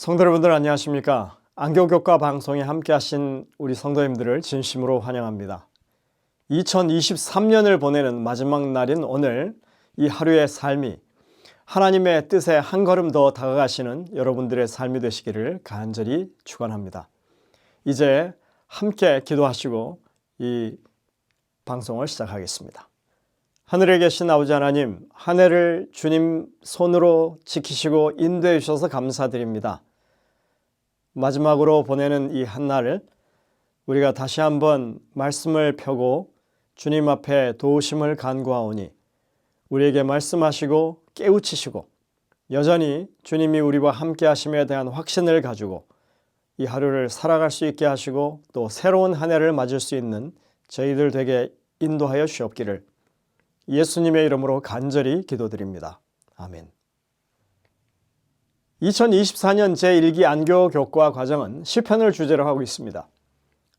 성도 여러분들 안녕하십니까? 안교교과 방송에 함께 하신 우리 성도님들을 진심으로 환영합니다. 2023년을 보내는 마지막 날인 오늘 이 하루의 삶이 하나님의 뜻에 한 걸음 더 다가가시는 여러분들의 삶이 되시기를 간절히 축원합니다. 이제 함께 기도하시고 이 방송을 시작하겠습니다. 하늘에 계신 아버지 하나님, 한 해를 주님 손으로 지키시고 인도해 주셔서 감사드립니다. 마지막으로 보내는 이 한날을 우리가 다시 한번 말씀을 펴고 주님 앞에 도우심을 간구하오니 우리에게 말씀하시고 깨우치시고 여전히 주님이 우리와 함께 하심에 대한 확신을 가지고 이 하루를 살아갈 수 있게 하시고 또 새로운 한 해를 맞을 수 있는 저희들 되게 인도하여 주옵기를 예수님의 이름으로 간절히 기도드립니다. 아멘. 2024년 제1기 안교 교과 과정은 시편을 주제로 하고 있습니다.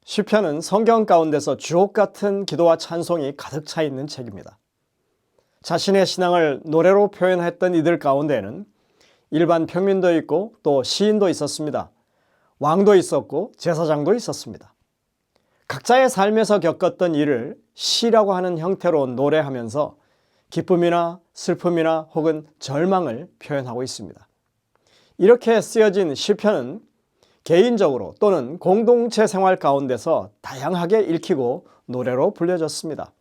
시편은 성경 가운데서 주옥 같은 기도와 찬송이 가득 차 있는 책입니다. 자신의 신앙을 노래로 표현했던 이들 가운데에는 일반 평민도 있고 또 시인도 있었습니다. 왕도 있었고 제사장도 있었습니다. 각자의 삶에서 겪었던 일을 시라고 하는 형태로 노래하면서 기쁨이나 슬픔이나 혹은 절망을 표현하고 있습니다. 이렇게 쓰여진 시편은 개인적으로 또는 공동체 생활 가운데서 다양하게 읽히고 노래로 불려졌습니다.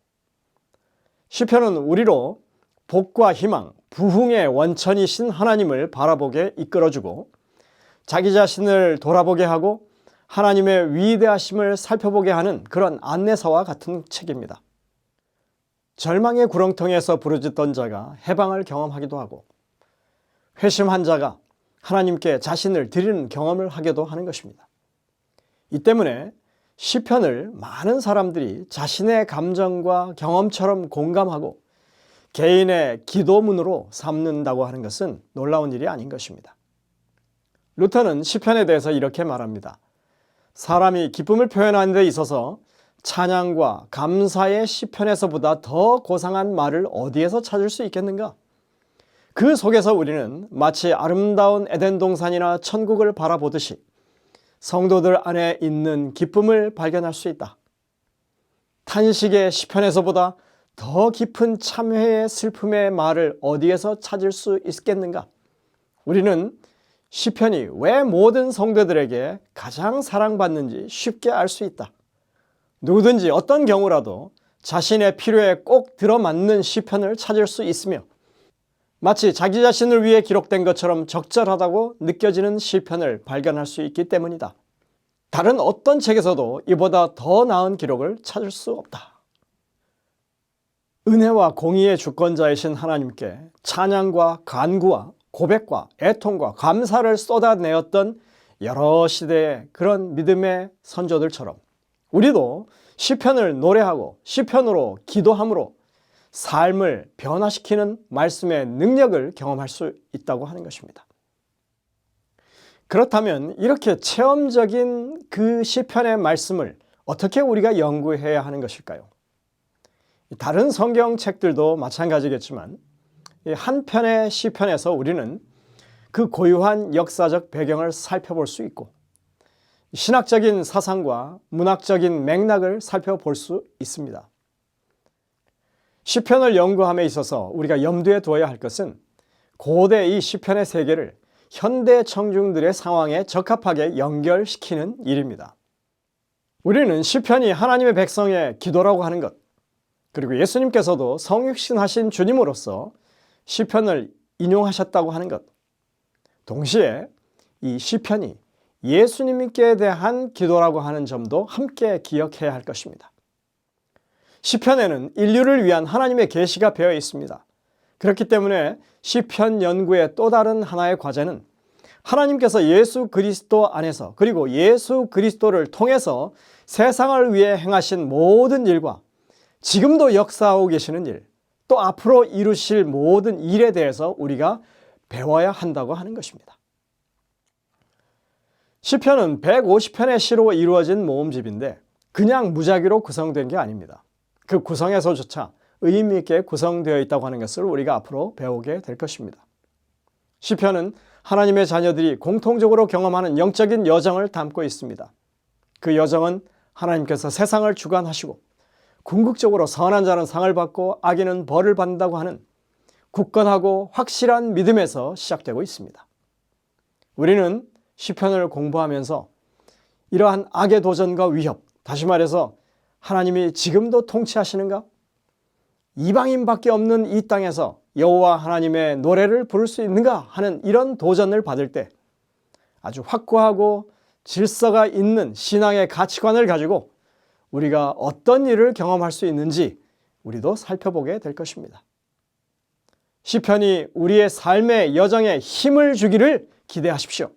시편은 우리로 복과 희망, 부흥의 원천이신 하나님을 바라보게 이끌어주고 자기 자신을 돌아보게 하고 하나님의 위대하심을 살펴보게 하는 그런 안내서와 같은 책입니다. 절망의 구렁텅이에서 부르짖던 자가 해방을 경험하기도 하고 회심한 자가 하나님께 자신을 드리는 경험을 하기도 하는 것입니다. 이 때문에 시편을 많은 사람들이 자신의 감정과 경험처럼 공감하고 개인의 기도문으로 삼는다고 하는 것은 놀라운 일이 아닌 것입니다. 루터는 시편에 대해서 이렇게 말합니다. 사람이 기쁨을 표현하는 데 있어서 찬양과 감사의 시편에서보다 더 고상한 말을 어디에서 찾을 수 있겠는가? 그 속에서 우리는 마치 아름다운 에덴 동산이나 천국을 바라보듯이 성도들 안에 있는 기쁨을 발견할 수 있다. 탄식의 시편에서보다 더 깊은 참회의 슬픔의 말을 어디에서 찾을 수 있겠는가? 우리는 시편이 왜 모든 성도들에게 가장 사랑받는지 쉽게 알 수 있다. 누구든지 어떤 경우라도 자신의 필요에 꼭 들어맞는 시편을 찾을 수 있으며 마치 자기 자신을 위해 기록된 것처럼 적절하다고 느껴지는 시편을 발견할 수 있기 때문이다. 다른 어떤 책에서도 이보다 더 나은 기록을 찾을 수 없다. 은혜와 공의의 주권자이신 하나님께 찬양과 간구와 고백과 애통과 감사를 쏟아내었던 여러 시대의 그런 믿음의 선조들처럼 우리도 시편을 노래하고 시편으로 기도함으로 삶을 변화시키는 말씀의 능력을 경험할 수 있다고 하는 것입니다. 그렇다면 이렇게 체험적인 그 시편의 말씀을 어떻게 우리가 연구해야 하는 것일까요? 다른 성경책들도 마찬가지겠지만 한 편의 시편에서 우리는 그 고유한 역사적 배경을 살펴볼 수 있고 신학적인 사상과 문학적인 맥락을 살펴볼 수 있습니다. 시편을 연구함에 있어서 우리가 염두에 두어야 할 것은 고대 이 시편의 세계를 현대 청중들의 상황에 적합하게 연결시키는 일입니다. 우리는 시편이 하나님의 백성의 기도라고 하는 것, 그리고 예수님께서도 성육신하신 주님으로서 시편을 인용하셨다고 하는 것, 동시에 이 시편이 예수님께 대한 기도라고 하는 점도 함께 기억해야 할 것입니다. 시편에는 인류를 위한 하나님의 계시가 배어 있습니다. 그렇기 때문에 시편 연구의 또 다른 하나의 과제는 하나님께서 예수 그리스도 안에서 그리고 예수 그리스도를 통해서 세상을 위해 행하신 모든 일과 지금도 역사하고 계시는 일, 또 앞으로 이루실 모든 일에 대해서 우리가 배워야 한다고 하는 것입니다. 시편은 150편의 시로 이루어진 모음집인데 그냥 무작위로 구성된 게 아닙니다. 그 구성에서조차 의미 있게 구성되어 있다고 하는 것을 우리가 앞으로 배우게 될 것입니다. 시편은 하나님의 자녀들이 공통적으로 경험하는 영적인 여정을 담고 있습니다. 그 여정은 하나님께서 세상을 주관하시고 궁극적으로 선한 자는 상을 받고 악인은 벌을 받는다고 하는 굳건하고 확실한 믿음에서 시작되고 있습니다. 우리는 시편을 공부하면서 이러한 악의 도전과 위협, 다시 말해서 하나님이 지금도 통치하시는가? 이방인밖에 없는 이 땅에서 여호와 하나님의 노래를 부를 수 있는가 하는 이런 도전을 받을 때 아주 확고하고 질서가 있는 신앙의 가치관을 가지고 우리가 어떤 일을 경험할 수 있는지 우리도 살펴보게 될 것입니다. 시편이 우리의 삶의 여정에 힘을 주기를 기대하십시오.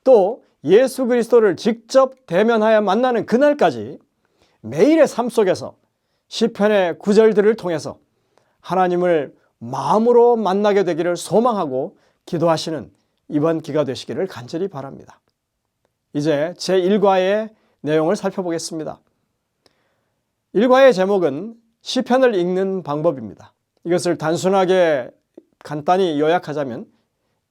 또 예수 그리스도를 직접 대면하여 만나는 그날까지 매일의 삶 속에서 시편의 구절들을 통해서 하나님을 마음으로 만나게 되기를 소망하고 기도하시는 이번 기가 되시기를 간절히 바랍니다. 이제 제1과의 내용을 살펴보겠습니다. 1과의 제목은 시편을 읽는 방법입니다. 이것을 단순하게 간단히 요약하자면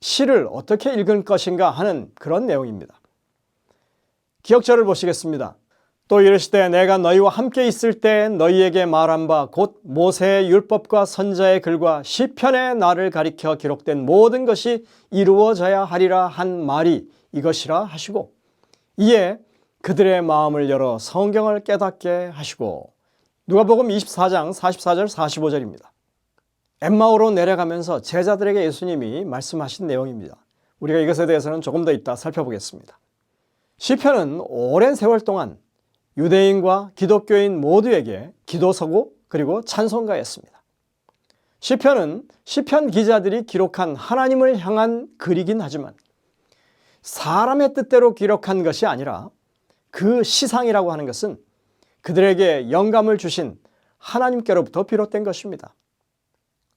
시를 어떻게 읽을 것인가 하는 그런 내용입니다. 기억절을 보시겠습니다. 또 이르시되 내가 너희와 함께 있을 때 너희에게 말한 바 곧 모세의 율법과 선자의 글과 시편의 나를 가리켜 기록된 모든 것이 이루어져야 하리라 한 말이 이것이라 하시고 이에 그들의 마음을 열어 성경을 깨닫게 하시고. 누가복음 24장 44절 45절입니다. 엠마오로 내려가면서 제자들에게 예수님이 말씀하신 내용입니다. 우리가 이것에 대해서는 조금 더 이따 살펴보겠습니다. 시편은 오랜 세월 동안 유대인과 기독교인 모두에게 기도서고 그리고 찬송가였습니다. 시편은 시편 기자들이 기록한 하나님을 향한 글이긴 하지만 사람의 뜻대로 기록한 것이 아니라 그 시상이라고 하는 것은 그들에게 영감을 주신 하나님께로부터 비롯된 것입니다.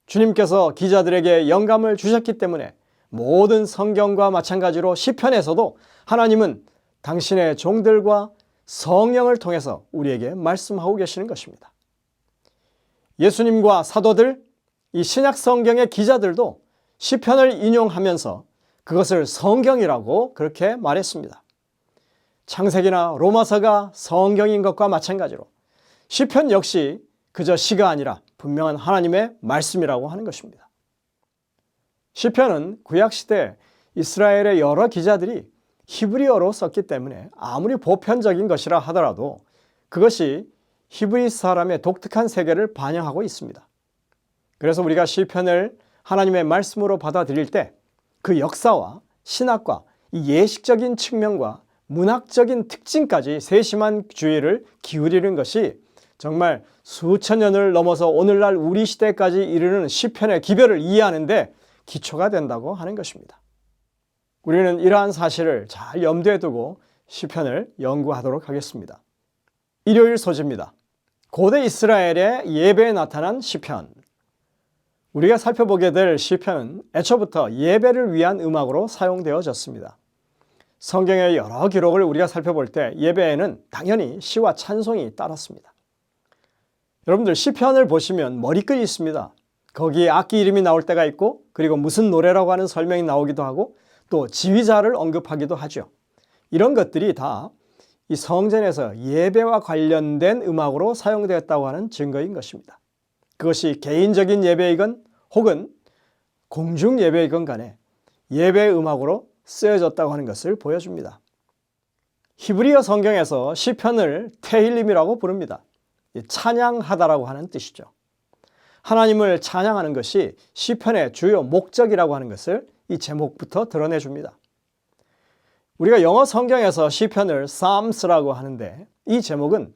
주님께서 기자들에게 영감을 주셨기 때문에 모든 성경과 마찬가지로 시편에서도 하나님은 당신의 종들과 성령을 통해서 우리에게 말씀하고 계시는 것입니다. 예수님과 사도들, 이 신약 성경의 기자들도 시편을 인용하면서 그것을 성경이라고 그렇게 말했습니다. 창세기나 로마서가 성경인 것과 마찬가지로 시편 역시 그저 시가 아니라 분명한 하나님의 말씀이라고 하는 것입니다. 시편은 구약시대 이스라엘의 여러 기자들이 히브리어로 썼기 때문에 아무리 보편적인 것이라 하더라도 그것이 히브리 사람의 독특한 세계를 반영하고 있습니다. 그래서 우리가 시편을 하나님의 말씀으로 받아들일 때 그 역사와 신학과 이 예식적인 측면과 문학적인 특징까지 세심한 주의를 기울이는 것이 정말 수천 년을 넘어서 오늘날 우리 시대까지 이르는 시편의 기별을 이해하는 데 기초가 된다고 하는 것입니다. 우리는 이러한 사실을 잘 염두에 두고 시편을 연구하도록 하겠습니다. 일요일 소지입니다. 고대 이스라엘의 예배에 나타난 시편. 우리가 살펴보게 될 시편은 애초부터 예배를 위한 음악으로 사용되어졌습니다. 성경의 여러 기록을 우리가 살펴볼 때 예배에는 당연히 시와 찬송이 따랐습니다. 여러분들 시편을 보시면 머리글이 있습니다. 거기에 악기 이름이 나올 때가 있고 그리고 무슨 노래라고 하는 설명이 나오기도 하고 또 지휘자를 언급하기도 하죠. 이런 것들이 다 이 성전에서 예배와 관련된 음악으로 사용되었다고 하는 증거인 것입니다. 그것이 개인적인 예배이건 혹은 공중 예배이건 간에 예배 음악으로 쓰여졌다고 하는 것을 보여줍니다. 히브리어 성경에서 시편을 테힐림이라고 부릅니다. 찬양하다라고 하는 뜻이죠. 하나님을 찬양하는 것이 시편의 주요 목적이라고 하는 것을 이 제목부터 드러내줍니다. 우리가 영어 성경에서 시편을 Psalms라고 하는데 이 제목은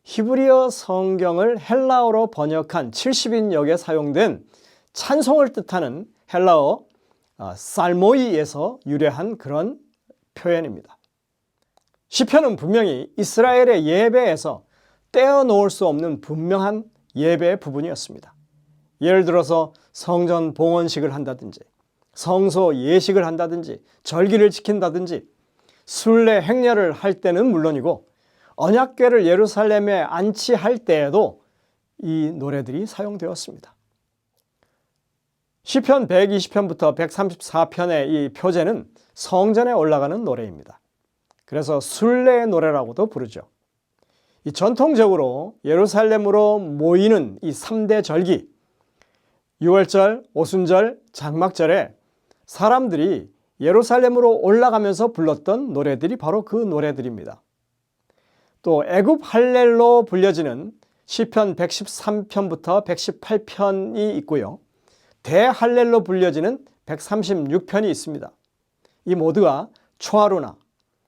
히브리어 성경을 헬라어로 번역한 70인역에 사용된 찬송을 뜻하는 헬라어 살모이에서 유래한 그런 표현입니다. 시편은 분명히 이스라엘의 예배에서 떼어놓을 수 없는 분명한 예배의 부분이었습니다. 예를 들어서 성전 봉헌식을 한다든지 성소 예식을 한다든지 절기를 지킨다든지 순례 행렬을 할 때는 물론이고 언약궤를 예루살렘에 안치할 때에도 이 노래들이 사용되었습니다. 시편 120편부터 134편의 이 표제는 성전에 올라가는 노래입니다. 그래서 순례의 노래라고도 부르죠. 이 전통적으로 예루살렘으로 모이는 이 3대 절기, 유월절, 오순절, 장막절에 사람들이 예루살렘으로 올라가면서 불렀던 노래들이 바로 그 노래들입니다. 또 애굽 할렐로 불려지는 시편 113편부터 118편이 있고요. 대할렐로 불려지는 136편이 있습니다. 이 모두가 초하루나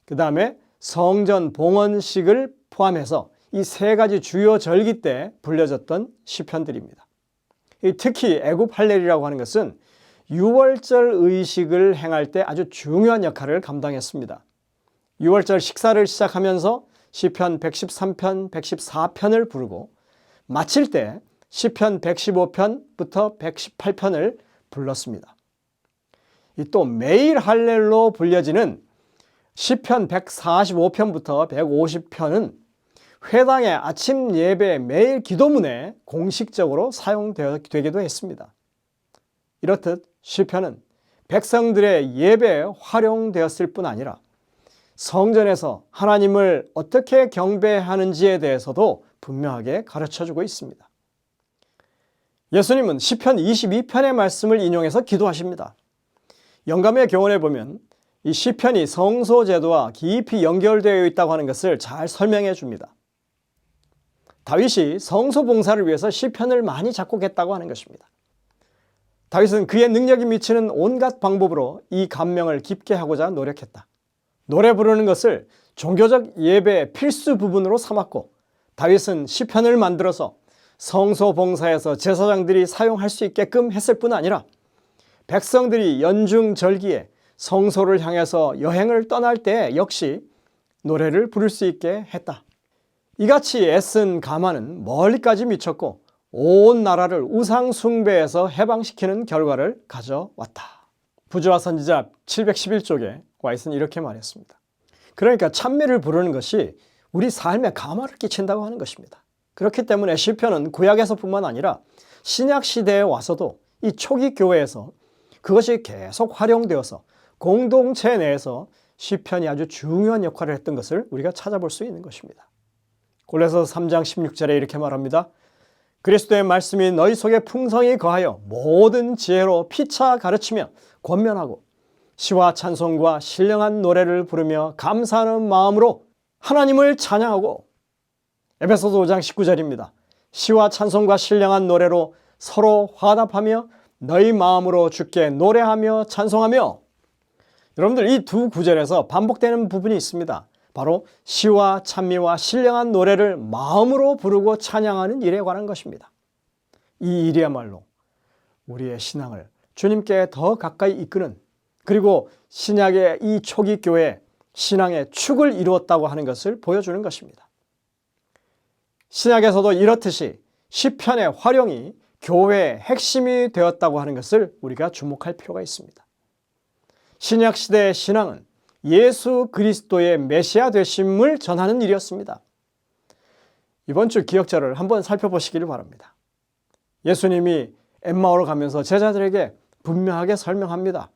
그 다음에 성전 봉헌식을 포함해서 이 세 가지 주요 절기 때 불려졌던 시편들입니다. 특히 애굽 할렐이라고 하는 것은 유월절 의식을 행할 때 아주 중요한 역할을 감당했습니다. 유월절 식사를 시작하면서 시편 113편, 114편을 부르고 마칠 때 시편 115편부터 118편을 불렀습니다. 또 매일 할렐로 불려지는 시편 145편부터 150편은 회당의 아침 예배 매일 기도문에 공식적으로 사용되기도 했습니다. 이렇듯 시편은 백성들의 예배에 활용되었을 뿐 아니라 성전에서 하나님을 어떻게 경배하는지에 대해서도 분명하게 가르쳐주고 있습니다. 예수님은 시편 22편의 말씀을 인용해서 기도하십니다. 영감의 교훈에 보면 이 시편이 성소제도와 깊이 연결되어 있다고 하는 것을 잘 설명해 줍니다. 다윗이 성소봉사를 위해서 시편을 많이 작곡했다고 하는 것입니다. 다윗은 그의 능력이 미치는 온갖 방법으로 이 감명을 깊게 하고자 노력했다. 노래 부르는 것을 종교적 예배의 필수 부분으로 삼았고 다윗은 시편을 만들어서 성소 봉사에서 제사장들이 사용할 수 있게끔 했을 뿐 아니라 백성들이 연중 절기에 성소를 향해서 여행을 떠날 때 역시 노래를 부를 수 있게 했다. 이같이 애쓴 가만은 멀리까지 미쳤고 온 나라를 우상 숭배에서 해방시키는 결과를 가져왔다. 부조화 선지자 711쪽에 와이스는 이렇게 말했습니다. 그러니까 찬미를 부르는 것이 우리 삶에 감화를 끼친다고 하는 것입니다. 그렇기 때문에 시편은 구약에서뿐만 아니라 신약 시대에 와서도 이 초기 교회에서 그것이 계속 활용되어서 공동체 내에서 시편이 아주 중요한 역할을 했던 것을 우리가 찾아볼 수 있는 것입니다. 골로새서 3장 16절에 이렇게 말합니다. 그리스도의 말씀이 너희 속에 풍성히 거하여 모든 지혜로 피차 가르치며 권면하고 시와 찬송과 신령한 노래를 부르며 감사하는 마음으로 하나님을 찬양하고 에베소서 5장 19절입니다. 시와 찬송과 신령한 노래로 서로 화답하며 너희 마음으로 주께 노래하며 찬송하며. 여러분들 이 두 구절에서 반복되는 부분이 있습니다. 바로 시와 찬미와 신령한 노래를 마음으로 부르고 찬양하는 일에 관한 것입니다. 이 일이야말로 우리의 신앙을 주님께 더 가까이 이끄는, 그리고 신약의 이 초기 교회 신앙의 축을 이루었다고 하는 것을 보여주는 것입니다. 신약에서도 이렇듯이 시편의 활용이 교회의 핵심이 되었다고 하는 것을 우리가 주목할 필요가 있습니다. 신약 시대의 신앙은 예수 그리스도의 메시아 되심을 전하는 일이었습니다. 이번 주 기억절을 한번 살펴보시기를 바랍니다. 예수님이 엠마오로 가면서 제자들에게 분명하게 설명합니다.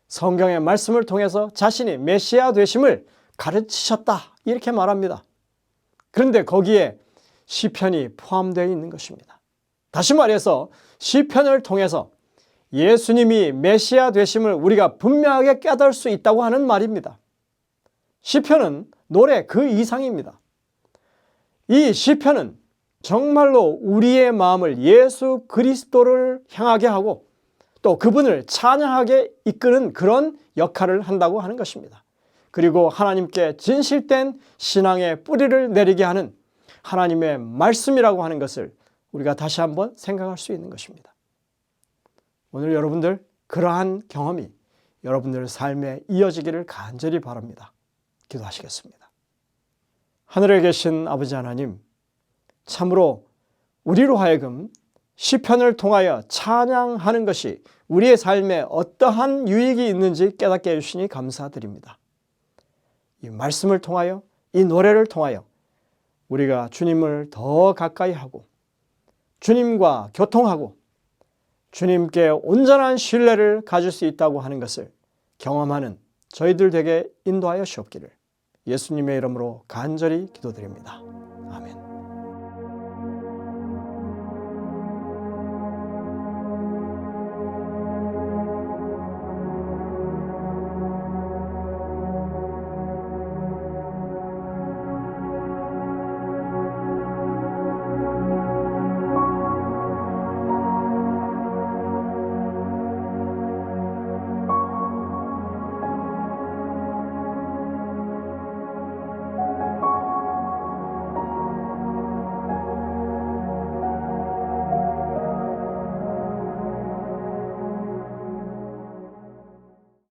성경의 말씀을 통해서 자신이 메시아 되심을 가르치셨다, 이렇게 말합니다. 그런데 거기에 시편이 포함되어 있는 것입니다. 다시 말해서 시편을 통해서 예수님이 메시아 되심을 우리가 분명하게 깨달을 수 있다고 하는 말입니다. 시편은 노래 그 이상입니다. 이 시편은 정말로 우리의 마음을 예수 그리스도를 향하게 하고 또 그분을 찬양하게 이끄는 그런 역할을 한다고 하는 것입니다. 그리고 하나님께 진실된 신앙의 뿌리를 내리게 하는 하나님의 말씀이라고 하는 것을 우리가 다시 한번 생각할 수 있는 것입니다. 오늘 여러분들 그러한 경험이 여러분들의 삶에 이어지기를 간절히 바랍니다. 기도하시겠습니다. 하늘에 계신 아버지 하나님, 참으로 우리로 하여금 시편을 통하여 찬양하는 것이 우리의 삶에 어떠한 유익이 있는지 깨닫게 해주시니 감사드립니다. 이 말씀을 통하여, 이 노래를 통하여 우리가 주님을 더 가까이 하고 주님과 교통하고 주님께 온전한 신뢰를 가질 수 있다고 하는 것을 경험하는 저희들 되게 인도하여 주옵기를 예수님의 이름으로 간절히 기도드립니다.